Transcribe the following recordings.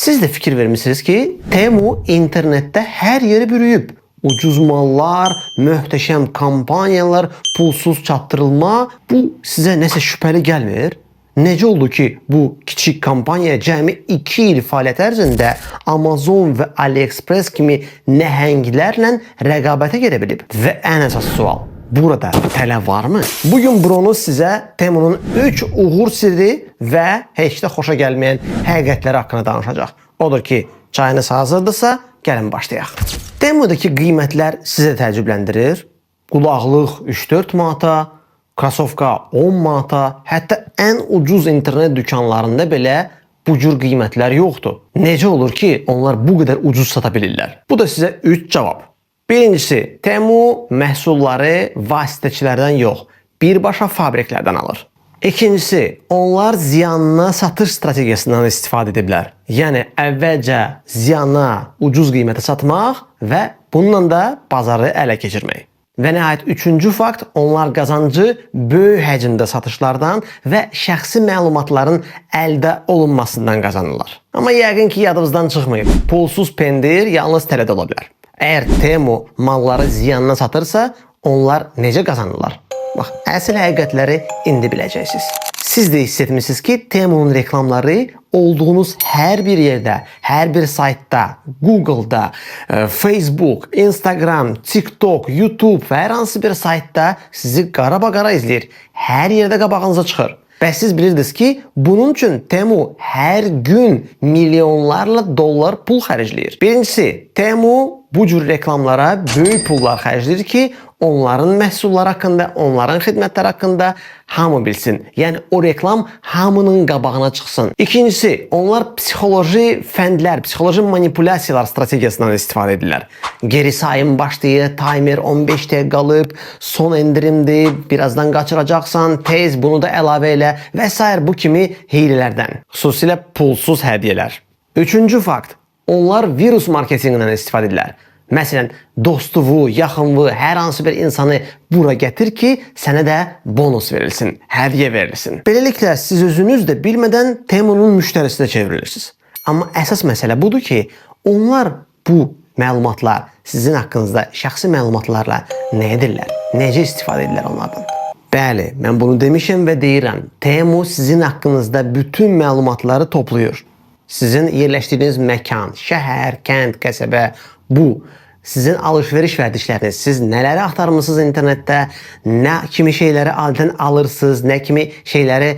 Siz de fikir vermişsiniz ki Temu internette her yeri bürüyüb. Ucuz mallar, möhtəşəm kampanyalar, pulsuz çatdırılma, bu sizə nəsə şübhəli gəlmir? Necə oldu ki, bu kiçik kampanya cəmi 2 il fəaliyyət ərzində Amazon və AliExpress kimi nəhənglərlə rəqabətə gedə bilib? Və ən əsas sual, burada tələb varmı? Bugün Bruno sizə Temu'nun 3 uğur sirri və heç də xoşa gəlməyən həqiqətləri haqqında danışacaq. Odur ki, çayınız hazırdırsa, gəlin başlayaq. Temu'dakı qiymətlər sizə təəccübləndirir. Qulaqlıq 3-4 manata, krasovka 10 manata, hətta ən ucuz internet dükanlarında belə bu cür qiymətlər yoxdur. Necə olur ki, onlar bu qədər ucuz sata bilirlər? Bu da sizə 3 cavab. Birincisi, Temu məhsulları vasitəçilərdən yox, birbaşa fabriklərdən alır. İkincisi, onlar ziyanına satış strategiyasından istifadə ediblər. Yəni, əvvəlcə ziyana ucuz qiymətə satmaq və bununla da bazarı ələ keçirmək. Və nəhayət üçüncü fakt, onlar qazancı böyük həcmdə satışlardan və şəxsi məlumatların əldə olunmasından qazanırlar. Amma yəqin ki, yadınızdan çıxmayıb. Pulsuz pendir yalnız tələdə ola bilər. Əgər Temu malları ziyanına satırsa, onlar necə qazanırlar? Bax, əsl həqiqətləri indi biləcəksiniz. Siz də hiss etmişsiniz ki, Temu'nun reklamları olduğunuz hər bir yerdə, hər bir saytda, Google'da, Facebook, Instagram, TikTok, YouTube və hər hansı bir saytda sizi qara izləyir. Hər yerdə qabağınıza çıxır. Və siz bilirdiniz ki, bunun üçün Temu hər gün milyonlarla dollar pul xərcləyir. Birincisi, Temu bu cür reklamlara böyük pullar xərcləyir ki, onların məhsulları haqqında, onların xidmətləri haqqında hamı bilsin. Yəni, o reklam hamının qabağına çıxsın. İkincisi, onlar psixoloji fəndlər, psixoloji manipulyasiyalar strategiyasından istifadə edirlər. Geri sayım başlayır, timer 15 dəqiqə qalıb, son endirimdir, birazdan qaçıracaqsan, tez bunu da əlavə elə və s. bu kimi hiylələrdən. Xüsusilə pulsuz hədiyyələr. Üçüncü fakt, onlar virus marketingindən istifadə edirlər. Məsələn, dostuvu, yaxınlığı, hər hansı bir insanı bura gətir ki, sənə də bonus verilsin, hədiyyə verilsin. Beləliklə, siz özünüz də bilmədən Temu'nun müştərisinə çevrilirsiniz. Amma əsas məsələ budur ki, onlar bu məlumatlar sizin haqqınızda şəxsi məlumatlarla nə edirlər? Necə istifadə edirlər onlardan? Bəli, mən bunu demişəm və deyirəm. Temu sizin haqqınızda bütün məlumatları toplayır. Sizin yerləşdiyiniz məkan, şəhər, kənd, qəsəbə, bu sizin alış-veriş vərdişləriniz, siz nələri axtarmısınız internetdə, nə kimi şeyləri əldən alırsınız, nə kimi şeyləri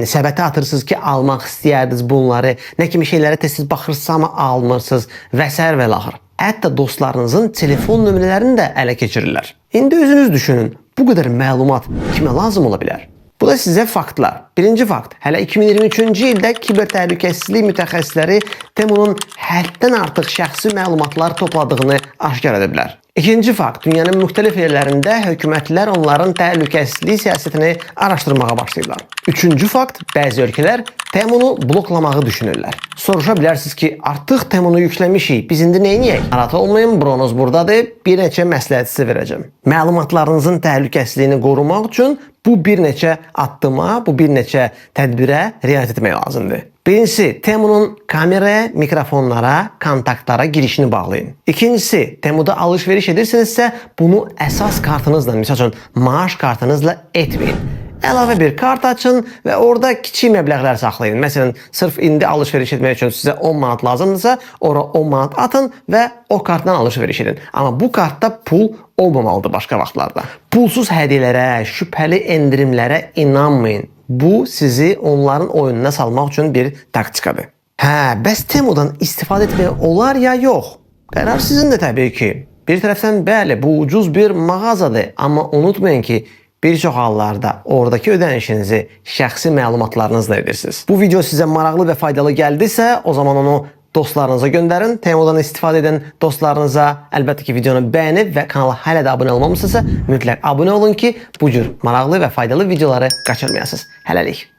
səbətə atırsınız ki, almaq istəyərdiniz bunları, nə kimi şeyləri tez-tez baxırsınız amma almırsınız və s. və l. Hətta dostlarınızın telefon nömrələrini də ələ keçirirlər. İndi özünüz düşünün, bu qədər məlumat kimə lazım ola bilər? Bu da sizə faktlar. Birinci fakt, hələ 2023-cü ildə kiber təhlükəsizlik mütəxəssisləri Temu'nun həddən artıq şəxsi məlumatlar topladığını aşkar ediblər. İkinci fakt, dünyanın müxtəlif yerlərində hökumətlər onların təhlükəsizlik siyasətini araşdırmağa başlayırlar. Üçüncü fakt, bəzi ölkələr Temu'nu bloklamağı düşünürlər. Soruşa bilərsiniz ki, artıq Temu'nu yükləmişik, biz indi neyniyək? Narahat olmayın, Bruno buradadır, bir neçə məsləhət sizə verəcəm. Məlumatlarınızın təhlükəsizliyini qorumaq üçün bu bir neçə addıma, bu bir neçə tədbirə riayət etmək lazımdır. Birincisi, Temu'nun kameraya, mikrofonlara, kontaktlara girişini bağlayın. İkincisi, Temu'da alış-veriş edirsinizsə, bunu əsas kartınızla, misal üçün maaş kartınızla etməyin. Əlavə bir kart açın və orada kiçik məbləğlər saxlayın. Məsələn, sırf indi alış-veriş etmək üçün sizə 10 manat lazımdırsa, ora 10 manat atın və o kartdan alış-veriş edin. Amma bu kartda pul olmamalıdır başqa vaxtlarda. Pulsuz hədiyyələrə, şübhəli endirimlərə inanmayın. Bu sizi onların oyununa salmaq üçün bir taktikadır. Bəs Temu'dan istifadə etmək olar ya yox? Qərar sizin də təbii ki. Bir tərəfdən bəli, bu ucuz bir mağazadır. Amma unutmayın ki, bir çox hallarda oradakı ödənişinizi şəxsi məlumatlarınızla edirsiniz. Bu video sizə maraqlı və faydalı gəldisə, o zaman onu dostlarınıza göndərin. Temu'dan istifadə edən dostlarınıza əlbəttə ki, videonu bəyənib və kanala hələ də abunə olmamışsınızsa, mütləq abunə olun ki, bu cür maraqlı və faydalı videoları qaçırmayasınız. Hələlik.